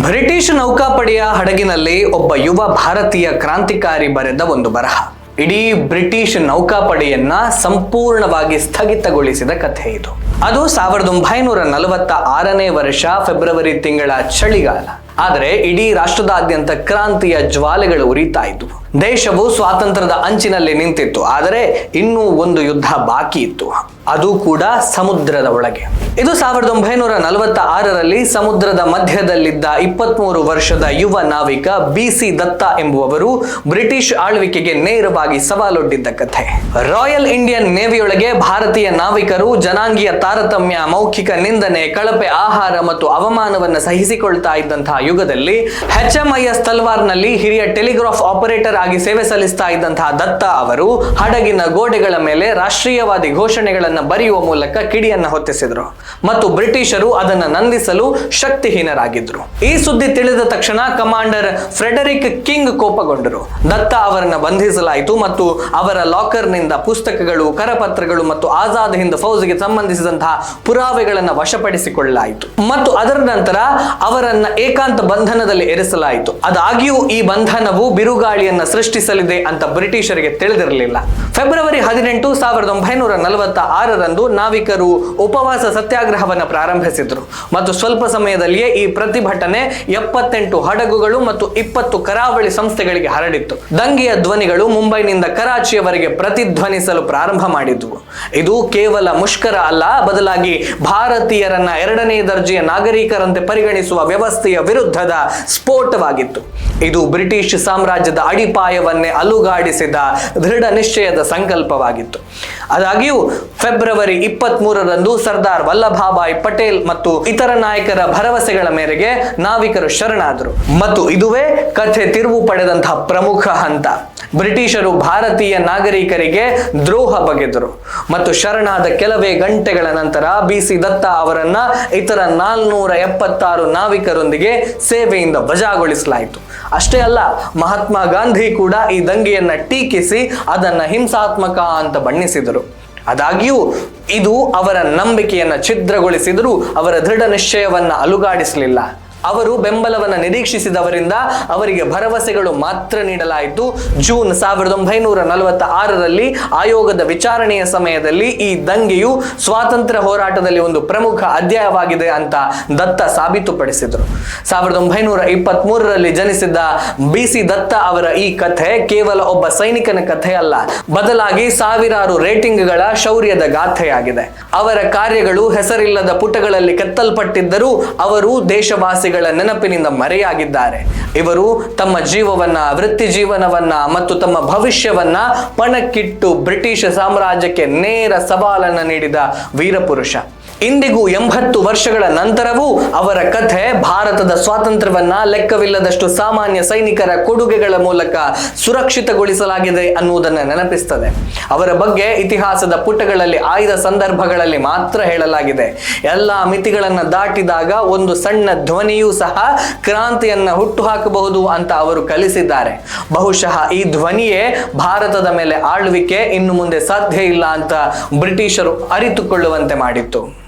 British ನೌಕಾಪಡೆಯ ಹಡಗಿನಲ್ಲಿ ಒಬ್ಬ ಯುವ ಭಾರತೀಯ ಕ್ರಾಂತಿಕಾರಿ ಬರೆದ ಒಂದು ಬರಹ ಇಡೀ ಬ್ರಿಟಿಷ್ ನೌಕಾಪಡೆಯನ್ನ ಸಂಪೂರ್ಣವಾಗಿ ಸ್ಥಗಿತಗೊಳಿಸಿದ ಕಥೆ ಇದು. ಅದು 1946ನೇ ವರ್ಷ ಫೆಬ್ರವರಿ ತಿಂಗಳ ಚಳಿಗಾಲ. ಆದರೆ ಇಡೀ ರಾಷ್ಟ್ರದಾದ್ಯಂತ ಕ್ರಾಂತಿಯ ಜ್ವಾಲೆಗಳು ಉರಿತಾ ಇದ್ವು. ದೇಶವು ಸ್ವಾತಂತ್ರ್ಯದ ಅಂಚಿನಲ್ಲಿ ನಿಂತಿತ್ತು. ಆದರೆ ಇನ್ನೂ ಒಂದು ಯುದ್ಧ ಬಾಕಿ ಇತ್ತು, ಅದು ಕೂಡ ಸಮುದ್ರದ ಒಳಗೆ. ಇದು 1946ರಲ್ಲಿ ಸಮುದ್ರದ ಮಧ್ಯದಲ್ಲಿದ್ದ 23 ವರ್ಷದ ಯುವ ನಾವಿಕ BC ದತ್ತಾ ಎಂಬುವವರು ಬ್ರಿಟಿಷ್ ಆಳ್ವಿಕೆಗೆ ನೇರವಾಗಿ ಸವಾಲೊಡ್ಡಿದ್ದ ಕಥೆ. ರಾಯಲ್ ಇಂಡಿಯನ್ ನೇವಿಯೊಳಗೆ ಭಾರತೀಯ ನಾವಿಕರು ಜನಾಂಗೀಯ ತಾರತಮ್ಯ, ಮೌಖಿಕ ನಿಂದನೆ, ಕಳಪೆ ಆಹಾರ ಮತ್ತು ಅವಮಾನವನ್ನು ಸಹಿಸಿಕೊಳ್ತಾ ಇದ್ದಂತಹ ಯುಗದಲ್ಲಿ HMIS ತಲ್ವಾರ್ನಲ್ಲಿ ಹಿರಿಯ ಟೆಲಿಗ್ರಾಫ್ ಆಪರೇಟರ್ ಆಗಿ ಸೇವೆ ಸಲ್ಲಿಸ್ತಾ ಇದ್ದಂತಹ ದತ್ತಾ ಅವರು ಹಡಗಿನ ಗೋಡೆಗಳ ಮೇಲೆ ರಾಷ್ಟ್ರೀಯವಾದಿ ಘೋಷಣೆಗಳನ್ನು ಬರೆಯುವ ಮೂಲಕ ಕಿಡಿಯನ್ನ ಹೊತ್ತಿಸಿದ್ರು ಮತ್ತು ಬ್ರಿಟಿಷರು ಅದನ್ನು ನಂದಿಸಲು ಶಕ್ತಿಹೀನರಾಗಿದ್ರು. ಈ ಸುದ್ದಿ ತಿಳಿದ ತಕ್ಷಣ ಕಮಾಂಡರ್ ಫ್ರೆಡರಿಕ್ ಕಿಂಗ್ ಕೋಪಗೊಂಡರು. ದತ್ತಾ ಅವರನ್ನು ಬಂಧಿಸಲಾಯಿತು ಮತ್ತು ಅವರ ಲಾಕರ್ನಿಂದ ಪುಸ್ತಕಗಳು, ಕರಪತ್ರಗಳು ಮತ್ತು ಆಜಾದ್ ಹಿಂದ್ ಫೌಜ್ಗೆ ಸಂಬಂಧಿಸಿದಂತಹ ಪುರಾವೆಗಳನ್ನು ವಶಪಡಿಸಿಕೊಳ್ಳಲಾಯಿತು ಮತ್ತು ಅದರ ನಂತರ ಅವರನ್ನ ಏಕಾಂತ ಬಂಧನದಲ್ಲಿ ಇರಿಸಲಾಯಿತು. ಆದಾಗ್ಯೂ ಈ ಬಂಧನವು ಬಿರುಗಾಳಿಯನ್ನ ಸೃಷ್ಟಿಸಲಿದೆ ಅಂತ ಬ್ರಿಟಿಷರಿಗೆ ತಿಳಿದಿರಲಿಲ್ಲ. ಫೆಬ್ರವರಿ 18, 1946ರಂದು ನಾವಿಕರು ಉಪವಾಸ ಸತ್ಯಾಗ್ರಹವನ್ನು ಪ್ರಾರಂಭಿಸಿದ್ರು ಮತ್ತು ಸ್ವಲ್ಪ ಸಮಯದಲ್ಲಿಯೇ ಈ ಪ್ರತಿಭಟನೆ 78 ಹಡಗುಗಳು ಮತ್ತು 20 ಕರಾವಳಿ ಸಂಸ್ಥೆಗಳಿಗೆ ಹರಡಿತ್ತು. ದಂಗೆಯ ಧ್ವನಿಗಳು ಮುಂಬೈನಿಂದ ಕರಾಚಿಯವರೆಗೆ ಪ್ರತಿಧ್ವನಿಸಲು ಪ್ರಾರಂಭ ಮಾಡಿದ್ವು. ಇದು ಕೇವಲ ಮುಷ್ಕರ ಅಲ್ಲ, ಬದಲಾಗಿ ಭಾರತೀಯರನ್ನ 2ನೇ ದರ್ಜೆಯ ನಾಗರಿಕರಂತೆ ಪರಿಗಣಿಸುವ ವ್ಯವಸ್ಥೆಯ ವಿರುದ್ಧದ ಸ್ಫೋಟವಾಗಿತ್ತು. ಇದು ಬ್ರಿಟಿಷ್ ಸಾಮ್ರಾಜ್ಯದ ಅಡಿಪಾಯವನ್ನೇ ಅಲುಗಾಡಿಸಿದ ದೃಢ ನಿಶ್ಚಯದ ಸಂಕಲ್ಪವಾಗಿತ್ತು. ಆದಾಗ್ಯೂ ಫೆಬ್ರವರಿ 23ರಂದು ಸರ್ದಾರ್ ವಲ್ಲಭಭಾಯ್ ಪಟೇಲ್ ಮತ್ತು ಇತರ ನಾಯಕರ ಭರವಸೆಗಳ ಮೇರೆಗೆ ನಾವಿಕರು ಶರಣಾದರು ಮತ್ತು ಇದುವೇ ಕಥೆ ತಿರುವು ಪಡೆದಂತಹ ಪ್ರಮುಖ ಹಂತ. ಬ್ರಿಟಿಷರು ಭಾರತೀಯ ನಾಗರಿಕರಿಗೆ ದ್ರೋಹ ಬಗೆದರು ಮತ್ತು ಶರಣಾದ ಕೆಲವೇ ಗಂಟೆಗಳ ನಂತರ BC ದತ್ತಾ ಅವರನ್ನ ಇತರ 476 ನಾವಿಕರೊಂದಿಗೆ ಸೇವೆಯಿಂದ ವಜಾಗೊಳಿಸಲಾಯಿತು. ಅಷ್ಟೇ ಅಲ್ಲ, ಮಹಾತ್ಮ ಗಾಂಧಿ ಕೂಡ ಈ ದಂಗೆಯನ್ನ ಟೀಕಿಸಿ ಅದನ್ನ ಹಿಂಸಾತ್ಮಕ ಅಂತ ಬಣ್ಣಿಸಿದರು. ಆದಾಗ್ಯೂ ಇದು ಅವರ ನಂಬಿಕೆಯನ್ನ ಛಿದ್ರಗೊಳಿಸಿದರೂ ಅವರ ದೃಢ ನಿಶ್ಚಯವನ್ನ ಅಲುಗಾಡಿಸಲಿಲ್ಲ. ಅವರು ಬೆಂಬಲವನ್ನು ನಿರೀಕ್ಷಿಸಿದವರಿಂದ ಅವರಿಗೆ ಭರವಸೆಗಳು ಮಾತ್ರ ನೀಡಲಾಯಿತು. ಜೂನ್ 1946ರಲ್ಲಿ ಆಯೋಗದ ವಿಚಾರಣೆಯ ಸಮಯದಲ್ಲಿ ಈ ದಂಗೆಯು ಸ್ವಾತಂತ್ರ್ಯ ಹೋರಾಟದಲ್ಲಿ ಒಂದು ಪ್ರಮುಖ ಅಧ್ಯಾಯವಾಗಿದೆ ಅಂತ ದತ್ತಾ ಸಾಬೀತುಪಡಿಸಿದರು. 1923ರಲ್ಲಿ ಜನಿಸಿದ BC ದತ್ತಾ ಅವರ ಈ ಕಥೆ ಕೇವಲ ಒಬ್ಬ ಸೈನಿಕನ ಕಥೆ ಅಲ್ಲ, ಬದಲಾಗಿ ಸಾವಿರಾರು ರೇಟಿಂಗ್ಗಳ ಶೌರ್ಯದ ಗಾಥೆಯಾಗಿದೆ. ಅವರ ಕಾರ್ಯಗಳು ಹೆಸರಿಲ್ಲದ ಪುಟಗಳಲ್ಲಿ ಕೆತ್ತಲ್ಪಟ್ಟಿದ್ದರೂ ಅವರು ದೇಶವಾಸಿಗಳ ನೆನಪಿನಿಂದ ಮರೆಯಾಗಿದ್ದಾರೆ. ಇವರು ತಮ್ಮ ಜೀವವನ್ನ, ವೃತ್ತಿ ಜೀವನವನ್ನ ಮತ್ತು ತಮ್ಮ ಭವಿಷ್ಯವನ್ನ ಪಣಕ್ಕಿಟ್ಟು ಬ್ರಿಟಿಷ್ ಸಾಮ್ರಾಜ್ಯಕ್ಕೆ ನೇರ ಸವಾಲನ್ನು ನೀಡಿದ ವೀರಪುರುಷ. ಇಂದಿಗೂ 80 ವರ್ಷಗಳ ನಂತರವೂ ಅವರ ಕಥೆ ಭಾರತದ ಸ್ವಾತಂತ್ರ್ಯವನ್ನ ಲೆಕ್ಕವಿಲ್ಲದಷ್ಟು ಸಾಮಾನ್ಯ ಸೈನಿಕರ ಕೊಡುಗೆಗಳ ಮೂಲಕ ಸುರಕ್ಷಿತಗೊಳಿಸಲಾಗಿದೆ ಅನ್ನುವುದನ್ನು ನೆನಪಿಸ್ತದೆ. ಅವರ ಬಗ್ಗೆ ಇತಿಹಾಸದ ಪುಟಗಳಲ್ಲಿ ಆಯ್ದ ಸಂದರ್ಭಗಳಲ್ಲಿ ಮಾತ್ರ ಹೇಳಲಾಗಿದೆ. ಎಲ್ಲಾ ಮಿತಿಗಳನ್ನು ದಾಟಿದಾಗ ಒಂದು ಸಣ್ಣ ಧ್ವನಿಯೂ ಸಹ ಕ್ರಾಂತಿಯನ್ನ ಹುಟ್ಟುಹಾಕಬಹುದು ಅಂತ ಅವರು ಕಲಿಸಿದ್ದಾರೆ. ಬಹುಶಃ ಈ ಧ್ವನಿಯೇ ಭಾರತದ ಮೇಲೆ ಆಳ್ವಿಕೆ ಇನ್ನು ಮುಂದೆ ಸಾಧ್ಯ ಇಲ್ಲ ಅಂತ ಬ್ರಿಟಿಷರು ಅರಿತುಕೊಳ್ಳುವಂತೆ ಮಾಡಿತ್ತು.